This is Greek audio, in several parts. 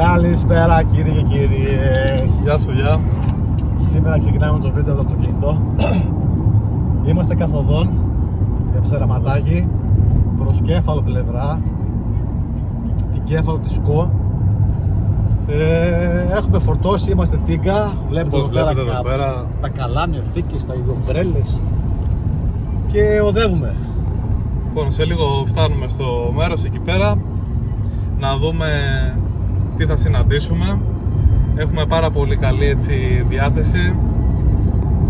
Καλησπέρα κύριοι και κυρίες. Γεια σου, γεια. Σήμερα ξεκινάμε το βίντεο από το αυτοκίνητο. Είμαστε καθοδόν για Ψεραματάκι προς Κέφαλο πλευρά, την Κέφαλο της ΚΟ. Έχουμε φορτώσει, είμαστε τίγκα. Βλέπετε εδώ πέρα τα καλάμια, θήκες, τα υδρομπρέλες και οδεύουμε. Λοιπόν, σε λίγο φτάνουμε στο μέρος εκεί πέρα να δούμε τι θα συναντήσουμε. Έχουμε πάρα πολύ καλή έτσι διάθεση.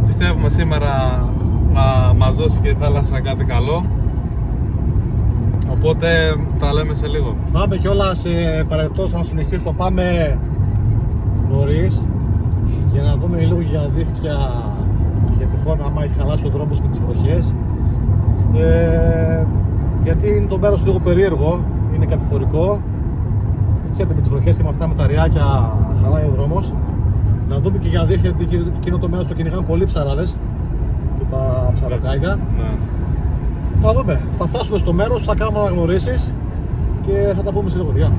Πιστεύουμε σήμερα να μας δώσει και η θάλασσα κάτι καλό. Οπότε τα λέμε σε λίγο. Πάμε κιόλας σε παρεπτώσεις να συνεχίσουμε. Πάμε νωρίς για να δούμε λίγο για δίχτυα, για τυχόν άμα έχει χαλάσει ο δρόμος με τις βροχές. Γιατί είναι το μέρος λίγο περίεργο, είναι κατηφορικό. Ξέρετε, με τις βροχές και με αυτά με τα ριάκια χαλάει ο δρόμος. Να δούμε και για δίχτυα, γιατί εκείνο το μέρος το κυνηγάνε πολλοί ψαράδες και τα ψαροκάκια. Ναι. Θα δούμε, θα φτάσουμε στο μέρος, θα κάνουμε αναγνωρίσεις και θα τα πούμε σε λίγο. Γεια.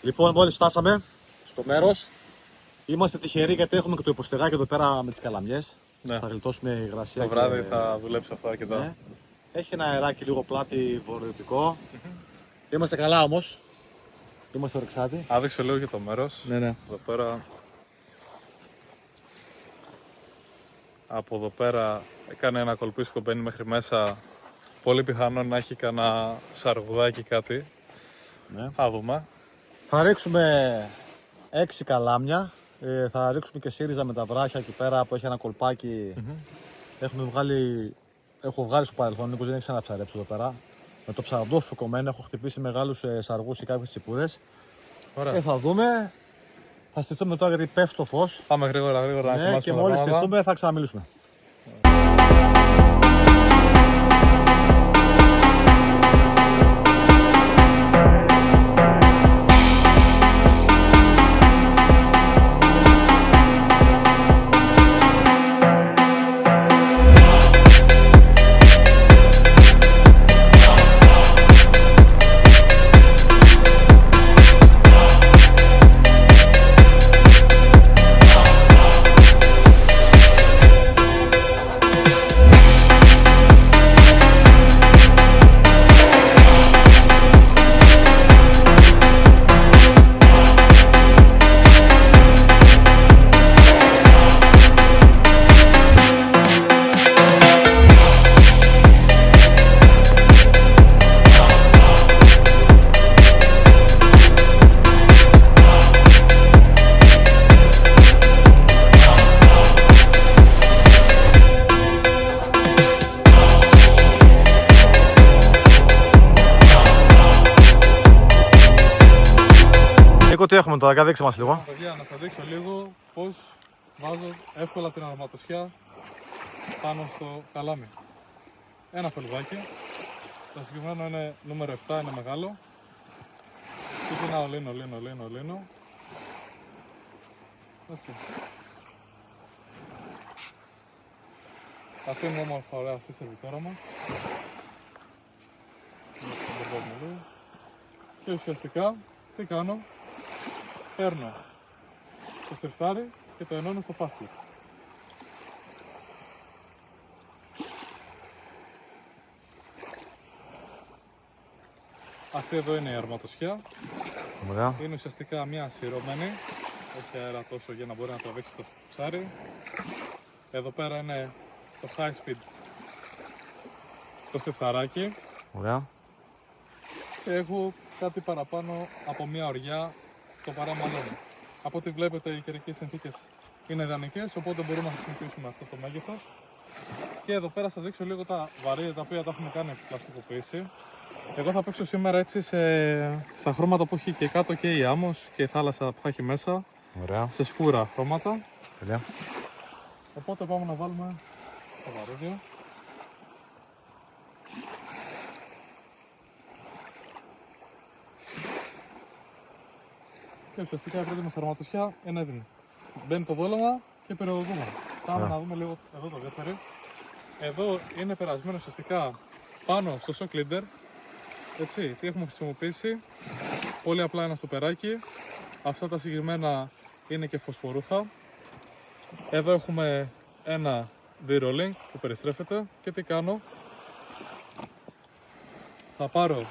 Λοιπόν, μόλις φτάσαμε στο μέρος. Είμαστε τυχεροί γιατί έχουμε και το υποστεγάκι εδώ πέρα με τις καλαμιές. Ναι. Θα γλιτώσουμε υγρασία. Το βράδυ θα δουλέψω αυτά και τα. Ναι. Έχει ένα αεράκι λίγο πλάτη βορειοδυτικό. Είμαστε καλά όμως. Είμαστε ορεξάτοι. Άδειξε λίγο και το μέρος. Ναι, ναι. Εδώ πέρα. Από εδώ πέρα έκανε ένα κολπίσκο, μπαίνει μέχρι μέσα. Πολύ πιθανό να έχει κανένα σαργουδάκι κάτι. Ναι. Θα δούμε. Θα ρίξουμε 6 καλάμια. Θα ρίξουμε και ΣΥΡΙΖΑ με τα βράχια εκεί πέρα που έχει ένα κολπάκι. Έχω βγάλει στο παρελθόν, Νίκος δεν έχει ξαναψαρέψει εδώ πέρα. Με το ψαραντόφυ κομμένο έχω χτυπήσει μεγάλους σαργούς ή κάποιες τσιπούδες. Ωραία. Θα δούμε. Θα στηθούμε τώρα γιατί πέφτει το φως. Πάμε γρήγορα να Ναι, ετοιμάσουμε και τα μόλις πράγματα. στηθούμε θα ξαναμιλήσουμε. Νίκο, τι έχουμε τώρα, δείξε μας λίγο. Παιδιά, να σας δείξω λίγο πώς βάζω εύκολα την αρματοσιά πάνω στο καλάμι. Ένα φελουδάκι. Το συγκεκριμένο είναι νούμερο 7, είναι μεγάλο. Ξεκινάω, λύνω. Έτσι. Αφήνουμε όμως ωραία στη σερβιτόρα μου. Και ουσιαστικά τι κάνω? Παίρνω το στεφτάρι και το ενώνω στο φάσκι. Αυτή εδώ είναι η αρματοσιά. Ωραία. Είναι ουσιαστικά μια σειρώμενη, όχι αέρα τόσο για να μπορεί να τραβήξει το ψάρι. Εδώ πέρα είναι το high speed, το στεφταράκι. Ωραία. Και έχω κάτι παραπάνω από μια ωριά το παράμαλό μου. Από ό,τι βλέπετε οι καιρικές συνθήκες είναι ιδανικές, οπότε μπορούμε να χρησιμοποιήσουμε αυτό το μέγεθος. Και εδώ πέρα σας δείξω λίγο τα βαρύδια τα οποία τα έχουμε κάνει πλαστικοποίηση. Εγώ θα παίξω σήμερα έτσι στα χρώματα που έχει και κάτω και η άμμος και η θάλασσα που θα έχει μέσα. Ωραία. Σε σκούρα χρώματα. Τέλεια. Οπότε πάμε να βάλουμε το βαρύδιο. Και ουσιαστικά η πρώτη μας αρματοσιά είναι έτοιμη. Μπαίνει το δόλωμα και περιοδοτούμε. Πάμε να δούμε λίγο εδώ το δεύτερο. Εδώ είναι περασμένο ουσιαστικά πάνω στο shock leader. Έτσι, τι έχουμε χρησιμοποιήσει? Πολύ απλά ένα στοπεράκι. Αυτά τα συγκεκριμένα είναι και φωσφορούχα. Εδώ έχουμε ένα D-rolling που περιστρέφεται και τι κάνω? Θα πάρω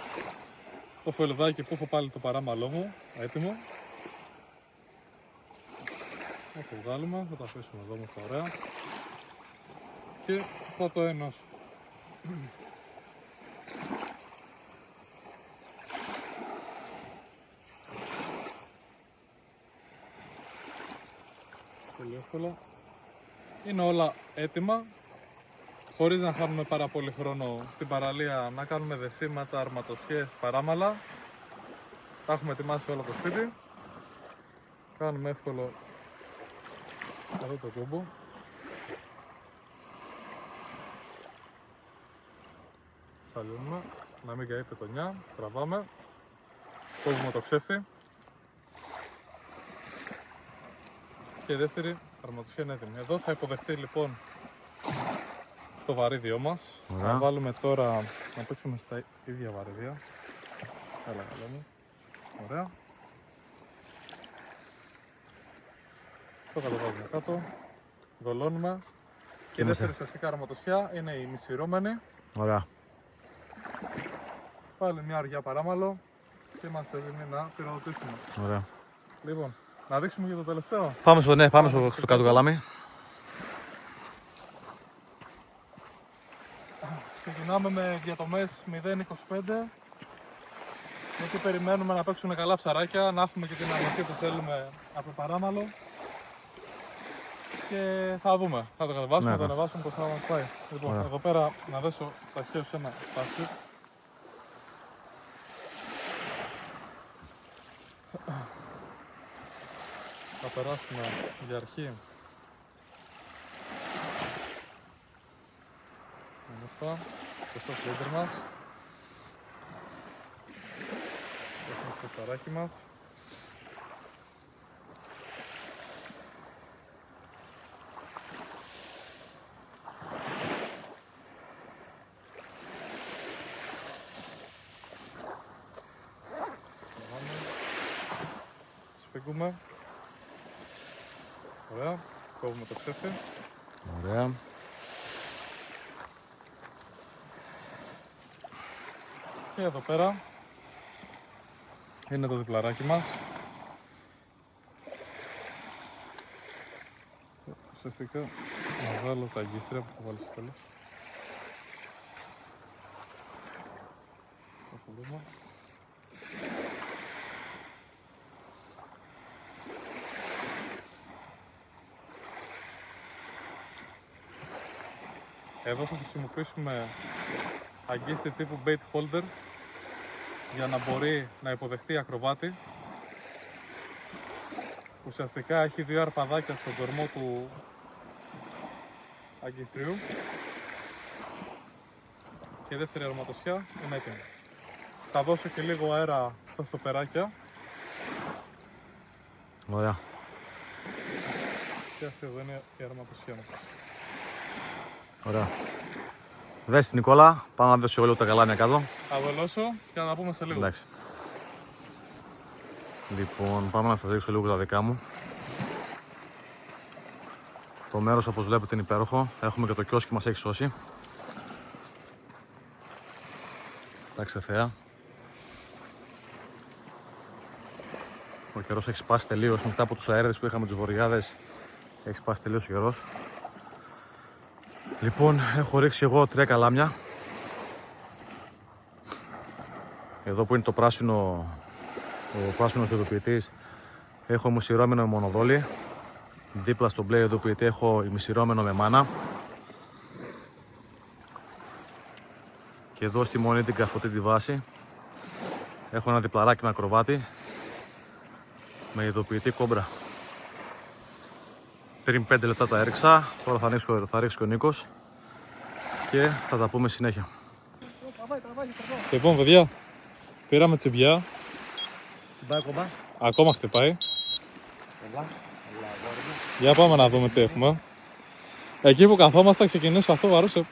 το φωλιδάκι που έχω πάλι το παράμαλό μου έτοιμο. Θα το βγάλουμε, θα το αφήσουμε εδώ όμως ωραία και θα το ενώσω. Πολύ εύκολα. Είναι όλα έτοιμα, χωρίς να χάνουμε πάρα πολύ χρόνο στην παραλία να κάνουμε δεσίματα, αρματοσιές, παράμαλα. Τα έχουμε ετοιμάσει όλα το σπίτι. Κάνουμε εύκολο εδώ το κόμπο. Σαλιώνουμε, να μην καεί πετονιά, τραβάμε. Κόβουμε το ξέφτη. Και η δεύτερη αρματοσιά είναι έτοιμη. Εδώ θα υποδεχτεί λοιπόν το βαρύδιό μας. Ωραία. Να βάλουμε τώρα, να παίξουμε στα ίδια βαρύδια. Έλα καλά μου. Ωραία. Το κατεβάζουμε κάτω. Δολώνουμε. Και η δεύτερη ουσιαστικά αρματοσιά είναι η μισηρώμενη. Ωραία. Πάλι μια ωριά παράμαλο και είμαστε έτοιμοι να πυροδοτήσουμε. Ωραία. Λοιπόν, να δείξουμε και το τελευταίο. Πάμε στο κάτω καλάμι. Ξεκινάμε με διατομές 0,25 γιατί περιμένουμε να παίξουν καλά ψαράκια, να έχουμε και την αρματία που θέλουμε από το παράμαλο και θα δούμε, θα το κατεβάσουμε, Ναι, θα το ανεβάσουμε πώς θα μας πάει. Λοιπόν, Ωραία. εδώ πέρα να δέσω ταχαίως σε ένα σπάσκι. Θα περάσουμε για αρχή το shock leader μας. Δώσουμε στο ψαράκι μας. Σφίγγουμε. Ωραία, κόβουμε το ξέφι. Ωραία. Και εδώ πέρα είναι το διπλαράκι μας. Ουσιαστικά να βγάλω τα αγκίστρια που θα βάλω στο τέλος. Θα το δούμε. Εδώ θα χρησιμοποιήσουμε αγκίστη τύπου bait holder για να μπορεί να υποδεχτεί ακροβάτη. Ουσιαστικά έχει 2 αρπαδάκια στον κορμό του αγκιστρίου και η δεύτερη αρματοσιά είναι έτοιμη. Θα δώσω και λίγο αέρα στα στοπεράκια. Ωραία. Και αυτή εδώ είναι η αρματοσιά μου. Ωραία. Δες την Νικόλα, πάω να δώσω λίγο τα καλάμια κάτω. Θα βελώσω και θα τα πούμε σε λίγο. Εντάξει. Λοιπόν, πάμε να σας δείξω λίγο τα δικά μου. Το μέρος όπως βλέπετε είναι υπέροχο. Έχουμε και το κιόσκι μας έχει σώσει. Εντάξει θέα. Ο καιρός έχει σπάσει τελείως μετά από τους αέρες που είχαμε τους βορειάδες. Έχει σπάσει τελείως ο καιρός. Λοιπόν, έχω ρίξει εγώ 3 καλάμια. Εδώ που είναι το πράσινο, ο πράσινος ειδοποιητής, έχω ημισυρώμενο με μονοδόλι. Δίπλα στο μπλε ειδοποιητή έχω ημισυρώμενο με μάνα. Και εδώ στη μονή την καφωτή τη βάση έχω ένα διπλαράκι με ακροβάτη με ειδοποιητή κόμπρα. Πριν 5 λεπτά τα έριξα, τώρα θα ρίξει και ο Νίκος και θα τα πούμε συνέχεια. Λοιπόν, παιδιά, πήραμε τσιμπιά. Τσιμπάει κομπά. Ακόμα χτυπάει. Έλα. Για πάμε να δούμε τι έχουμε. Εκεί που καθόμαστε θα ξεκινήσει αυτό βαρούσε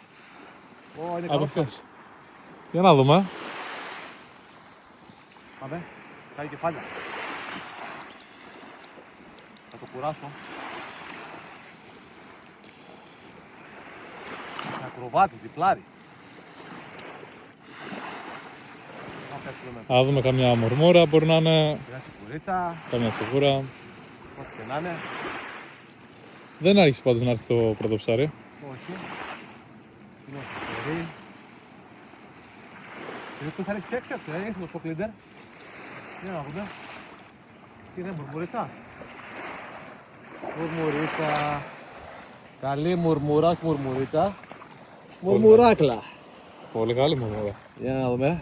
Είναι καλό. απευθείας. Για να δούμε. Πάμε. Κάνει κεφάλια. Θα το κουράσω. Ακροβάτη, διπλάρι. Θα δούμε καμιά μορμούρα, μπορεί να είναι Μια τσικουρίτσα, καμιά τσιγούρα. ό,τι και να είναι. Δεν άρχισε πάντως να έρθει το πρώτο ψάρι. Όχι. Είναι σφαιρί. Είναι που θα ρίξει έξω αυτό, έχει το κλίντερ. Για να δούμε. Τι είναι, μουρμουρίτσα. Μουρμουρίτσα. Καλή μουρμουρά, μουρμουρίτσα. Μουρμουράκλα. Πολύ καλή μορμούρα. Για να δούμε.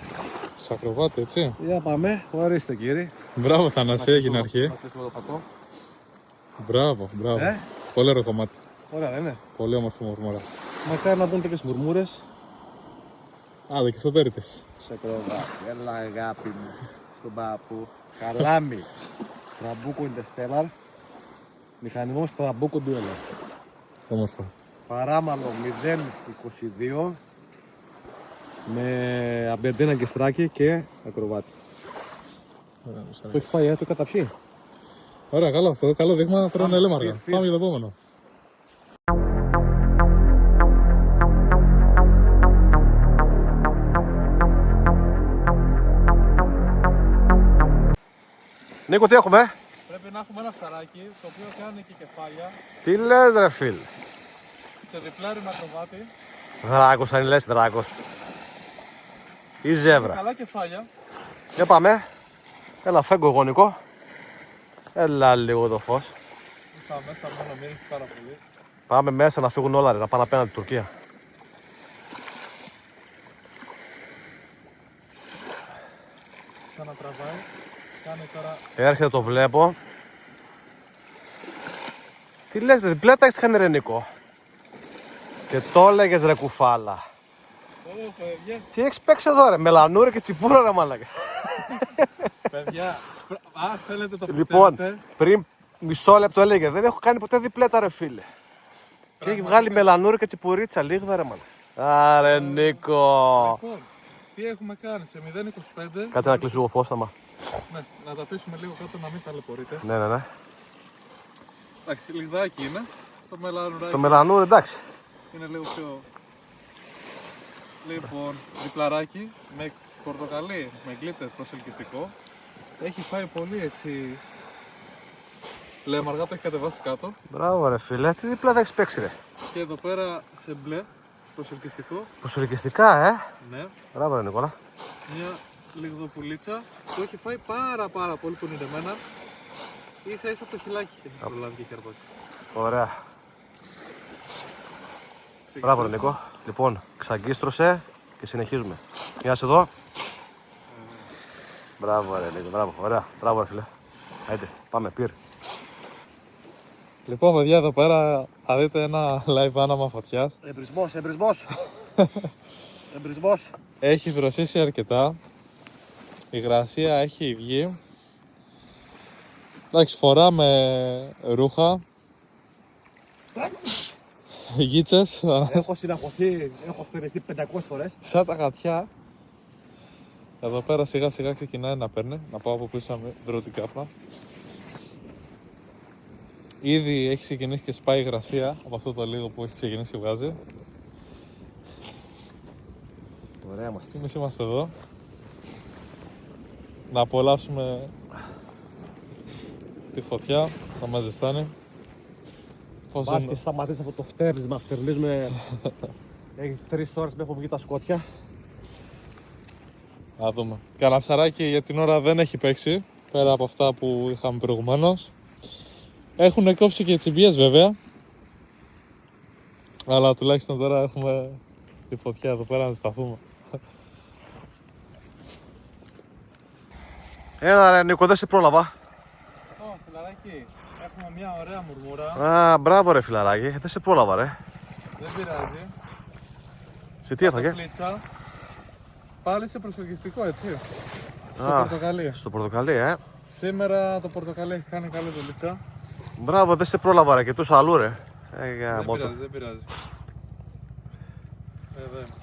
Σακροβάτη, έτσι. Για πάμε, ορίστε κύριε. Μπράβο, Θανάση, έγινε αρχή. Να κλείσουμε το φατό. Μπράβο, μπράβο. Ε? Πολύ ωραίο κομμάτι. Ωραία δεν είναι. Πολύ όμορφη μορμούρα. Μακάρι να δουν τέτοιες μουρμούρες. Άντε και στο τέρι της. Σε κροβάτι, έλα αγάπη μου. Στον παππού. Καλάμι. Τραμπούκο Interstellar. Μηχανισμός τραμπούκο Dueler. Όμορφο. Παράμαλο 022 με αμπερντίνα και στράκι και ακροβάτι. Το έχει φάει, το καταψεί. Ωραία, καλό αυτό. Καλό δείγμα να τρώνε ελέμαργα. φύρ. Πάμε για το επόμενο. Νίκο, τι έχουμε? Πρέπει να έχουμε ένα ψαράκι το οποίο κάνει και κεφάλια Τι λες ρε φίλ? σε διπλάρι με ακροβάτι. Δράκος, αν λες δράκος. Ή ζεύρα. Καλά κεφάλια. Για πάμε. Έλα φέγγω εγώ Νίκο. Έλα λίγο το φως. Ήρθα μέσα μόνο, μύριξε πάρα πολύ. Πάμε μέσα να φύγουν όλα ρε, να πάνε απέναντι Τουρκία. Ξανατραβάει. Κάνει τώρα. Έρχεται, το βλέπω. Τι λες ρε, διπλέτα έχεις κάνει ρε Νίκο. Και το έλεγες ρε κουφάλα. Παιδιά. Τι έχεις παίξει εδώ ρε, μελανούρι και τσιπούρα ρε μάλακα. Παιδιά. Α, θέλετε το Λοιπόν, πιστεύετε. πριν μισό λεπτό έλεγε, δεν έχω κάνει ποτέ διπλέτα ρε φίλε. Και έχει βγάλει μελανούρι και τσιπουρίτσα, λίγδα ρε μάλακα. Άρε Νίκο. Λοιπόν, τι έχουμε κάνει σε 0,25. Κάτσε να κλείσω λίγο φως άμα. Ναι, να τα αφήσουμε λίγο κάτω να μην ταλαιπωρείτε. Ναι, ναι, ναι. Εντάξει, λιγδάκι είναι. Το μελανουράκι Το μελανούρι εντάξει. είναι λίγο πιο. Λοιπόν, διπλαράκι με πορτοκαλί, με γκλίτερ προσελκυστικό. Έχει φάει πολύ έτσι. Λέμαργα, το έχει κατεβάσει κάτω. Μπράβο ρε φίλε, τι διπλέτα έχεις παίξει ρε. Και εδώ πέρα σε μπλε προσελκυστικό. Προσελκυστικά Ναι. Μπράβο ρε Νικόλα. Μια λιγδοπουλίτσα που έχει φάει πάρα πολύ που είναι ντεμένα. Ίσα ίσα από το χιλάκι έχει προλάβει και έχει αρπάξει. Ωραία. Μπράβο ρε Νίκο. Λοιπόν, ξαγκίστρωσε και συνεχίζουμε. Μοιάς εδώ. Μπράβο ρε Νίκο, μπράβο. Ωραία. Μπράβο ρε φίλε. Άιντε, πάμε, πήρε. Λοιπόν, παιδιά, εδώ πέρα θα δείτε ένα live άναμα φωτιάς. Εμπρισμός. Έχει δροσίσει αρκετά. Η υγρασία έχει βγει. Εντάξει, φοράμε ρούχα. Γίτσες. Έχω συναχωθεί, έχω φτεριστεί 500 φορές. Σαν τα γατιά. Εδώ πέρα σιγά σιγά ξεκινάει να παίρνει. Να πάω από πίσω να βρω την κάφνα. Ήδη έχει ξεκινήσει και σπάει η υγρασία από αυτό το λίγο που έχει ξεκινήσει και βγάζει. Ωραία είμαστε. Εμείς είμαστε εδώ. Να απολαύσουμε τη φωτιά, να μας ζεστάνει. Μπας και σταματήσει αυτό το φτέρνισμα, φτερνίζουμε. Έχει 3 ώρες που έχουν βγει τα σκότια. Να δούμε. Καναψαράκι για την ώρα δεν έχει παίξει, πέρα από αυτά που είχαμε προηγουμένως. Έχουν κόψει και τσιμπίες βέβαια. Αλλά τουλάχιστον τώρα έχουμε τη φωτιά εδώ πέρα να ζεσταθούμε. Έλα ρε Νίκο, δεν σε πρόλαβα. Φιλαράκι, έχουμε μια ωραία μουρμούρα. Α, μπράβο ρε φιλαράκι, δεν σε πρόλαβα ρε. Δεν πειράζει. Σε τι έφαγε? Φλίτσα. Πάλι σε προσελκυστικό, έτσι. Στο Α, πορτοκαλί. Στο πορτοκαλί, Σήμερα το πορτοκαλί έχει κάνει καλή δουλίτσα. Μπράβο, δεν σε πρόλαβα ρε και τους αλλού ρε. Δεν πειράζει. Εδώ είμαστε.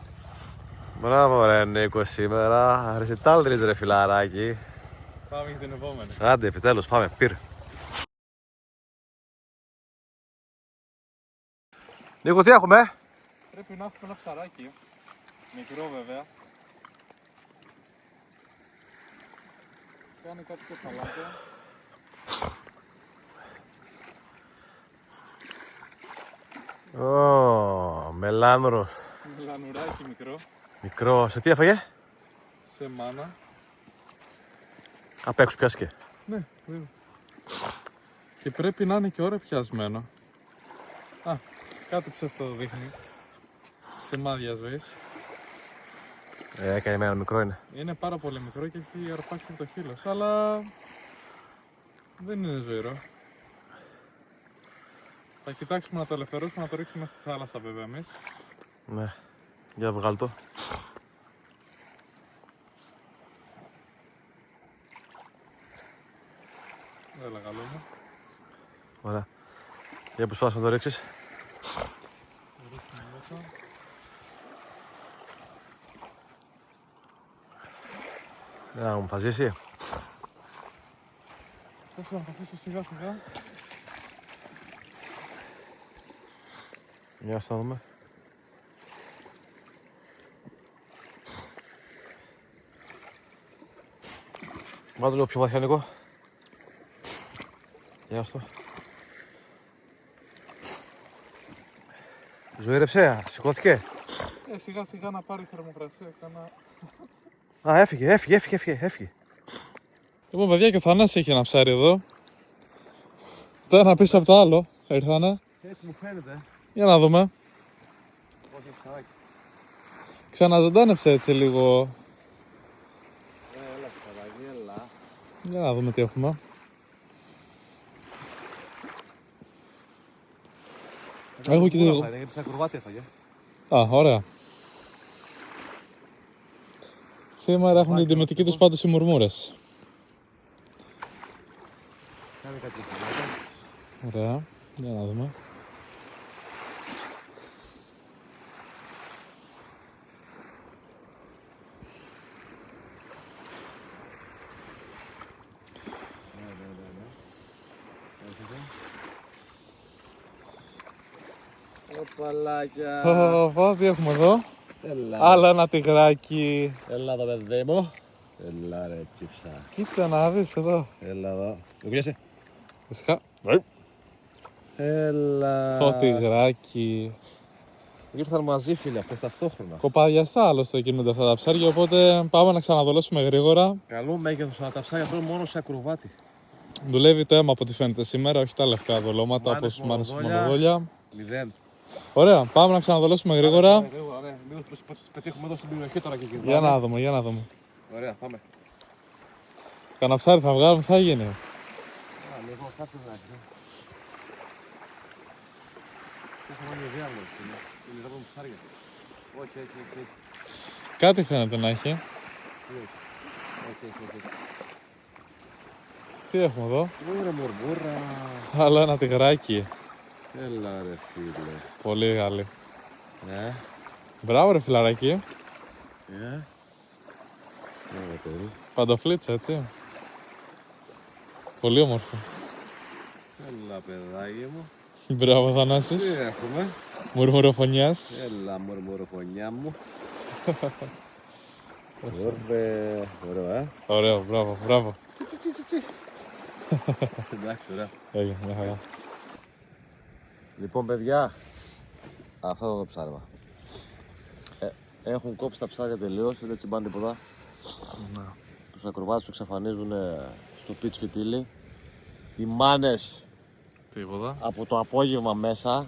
Μπράβο ρε Νίκο σήμερα, ρεσιτάλτρις ρε φιλαράκι. Πάμε για την επόμενη. Άντε επιτέλους, πάμε, πήρε. Νίκο, τι έχουμε? Πρέπει να έχουμε ένα ψαράκι. Μικρό βέβαια. Κάνει κάτι κεφαλάκια. Ω, μελάνρος. Λανουράκι μικρό. Μικρό, σε τι έφαγε? Σε μάνα. Απ' έξω πιάστηκε. Ναι, βέβαια. Και πρέπει να είναι και ώρα πιασμένο. Α, κάτι ψεύτο δείχνει. Σημάδια ζωής. Έκανε εμένα μικρό είναι. Είναι πάρα πολύ μικρό και έχει αρπάξει το χείλος, αλλά δεν είναι ζωηρό. Θα κοιτάξουμε να το ελευθερώσουμε, να το ρίξουμε στη θάλασσα βέβαια εμείς. Ναι, για βγάλ' το. Έλα καλό μου. Ωραία. Για προσπάθησε να το ρίξεις. Το ρίχνουμε μέσα. Να μου θα ζήσει. Πώς να το αφήσω σιγά σιγά. Για να δούμε. Βάλτε λίγο πιο βαθιά Νίκο. Για αυτό. Ζωήρεψε, σηκώθηκε. Σιγά σιγά να πάρει θερμοκρασία ξανά. Α, έφυγε. Λοιπόν παιδιά, και ο Θανάσης έχει ένα ψάρι εδώ. Το ένα πίσω από το άλλο ήρθανε. Έτσι μου φαίνεται. Για να δούμε. Όχι, ψαράκι. Ξαναζωντάνεψε έτσι λίγο. Έλα ψαράκι, έλα. Για να δούμε τι έχουμε. Έχω και λίγο. Γιατί σαν κρουβάτι έφαγε. Α, ωραία. Σήμερα έχουν την τιμητική τους πάντως οι μουρμούρες. Κάνε κάτι πιο. Ωραία. Για να δούμε. Οπαλάκια. Τι έχουμε εδώ. Έλα. Άλλα ένα τυγράκι. Έλα εδώ παιδί μου. Έλα ρε τσίψα. Κοίτα να δεις εδώ. Έλα εδώ. Το πιάσε. Φυσικά. Έλα. Το τυγράκι. Ήρθαν μαζί φίλοι αυτές ταυτόχρονα. Κοπαδιαστά άλλωστε κινούνται αυτά τα ψάρια, οπότε πάμε να ξαναδολώσουμε γρήγορα. Καλό μέγεθος, αλλά τα ψάρια τρώνε μόνο σε ακροβάτι. Δουλεύει το αίμα από ό,τι φαίνεται σήμερα, όχι τα λευκά δολώματα όπως μάνες μονοδόλια. 0. Ωραία, πάμε να ξαναδολώσουμε γρήγορα. Ναι, μήπως πετύχουμε εδώ στην περιοχή τώρα και Για να δούμε, για να δούμε. Ωραία, πάμε. Κανένα ψάρι θα βγάλουμε, θα γίνει. Λίγο, κάτι να έχει. θα είναι διάβολος. Είναι εδώ με ψάρια. Όχι. Κάτι φαίνεται να έχει. Όχι. Τι έχουμε εδώ? Ωραία μορμούρα. Άλλο ένα τυγράκι. Έλα ρε φίλε. Πολύ γάλη. Ναι. Μπράβο ρε φιλαράκι. Ωραία παιδί. Παντοφλίτσα, έτσι. Πολύ όμορφο. Έλα παιδάκι μου. Μπράβο Θανάσης. Τι έχουμε? Μουρμουροφωνιάς. Έλα μορμουροφωνιά μου. Ωραίο, Ωραίο, μπράβο. Εντάξει, ωραία. Έγινε, μια χαρά. Λοιπόν, παιδιά, αυτό είναι το ψάρεμα. Έχουν κόψει τα ψάρια τελείως, δεν τσιμπάνε τίποτα. Τους ακροβάτες τους εξαφανίζουν στο πιτς φιτίλι. Οι μάνες Τίποτα. από το απόγευμα μέσα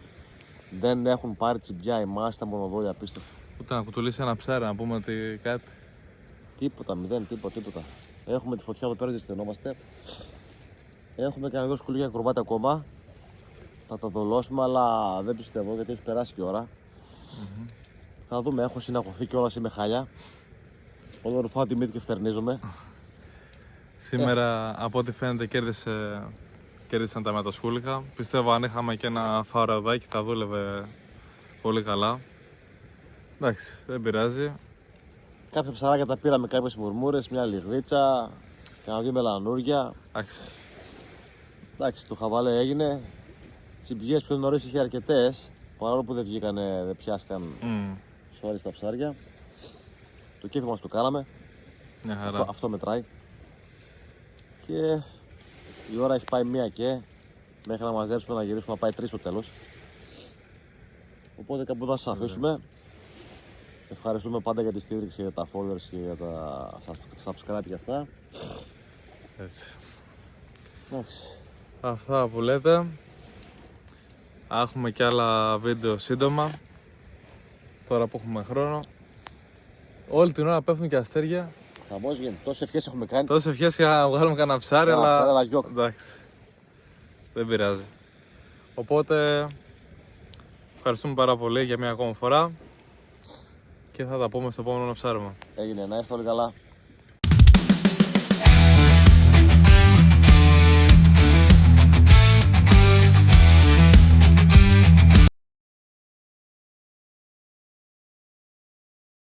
δεν έχουν πάρει τσιμπιά. Οι μάνες ήταν μονοδόλια, απίστευτο. Ούτε να κουτουλήσει ένα ψάρι, να πούμε ότι κάτι. Τίποτα, μηδέν, τίποτα. Έχουμε τη φωτιά εδώ πέρα, δεν στενόμαστε. Έχουμε κανένα δύο σκουλίκια ακροβάτη ακόμα. Θα τα δολώσουμε, αλλά δεν πιστεύω γιατί έχει περάσει και η ώρα. Θα δούμε, έχω συναχωθεί κιόλας, είμαι χάλια. Όλο ρουφάω τη μύτη και φτερνίζομαι. Σήμερα, από ό,τι φαίνεται, κέρδισαν τα μετασκούλικα. Πιστεύω αν είχαμε και ένα φαραδάκι θα δούλευε πολύ καλά. Εντάξει, δεν πειράζει. Κάποια ψαράκια τα πήραμε, κάποιες μουρμούρες, μια λιγνίτσα, κάνα δύο μελανούρια. Εντάξει, το χαβαλέ έγινε. Τσιμπιές πιο νωρίς είχε αρκετές, παρόλο που δεν βγήκανε, δεν πιάσκαν σόρι στα ψάρια. Το κέφι μας το κάναμε. Μια χαρά. Αυτό μετράει. Και η ώρα έχει πάει 1 και μέχρι να μαζέψουμε να γυρίσουμε να πάει 3 στο τέλος. Οπότε κάπου θα σας αφήσουμε. Ευχαριστούμε πάντα για τη στήριξη, για τα followers και για τα subscribe και αυτά. Έτσι. Εντάξει. Αυτά που λέτε. Έχουμε και άλλα βίντεο σύντομα. Τώρα που έχουμε χρόνο. Όλη την ώρα πέφτουν και αστέρια. Χαμός γίνεται. Τόσες ευχές έχουμε κάνει. Τόσες ευχές για να βγάλουμε κανένα ψάρι, αλλά γιοκ. εντάξει. Δεν πειράζει. Οπότε ευχαριστούμε πάρα πολύ για μια ακόμα φορά και θα τα πούμε στο επόμενο ψάρεμα. Έγινε, να είστε όλοι καλά.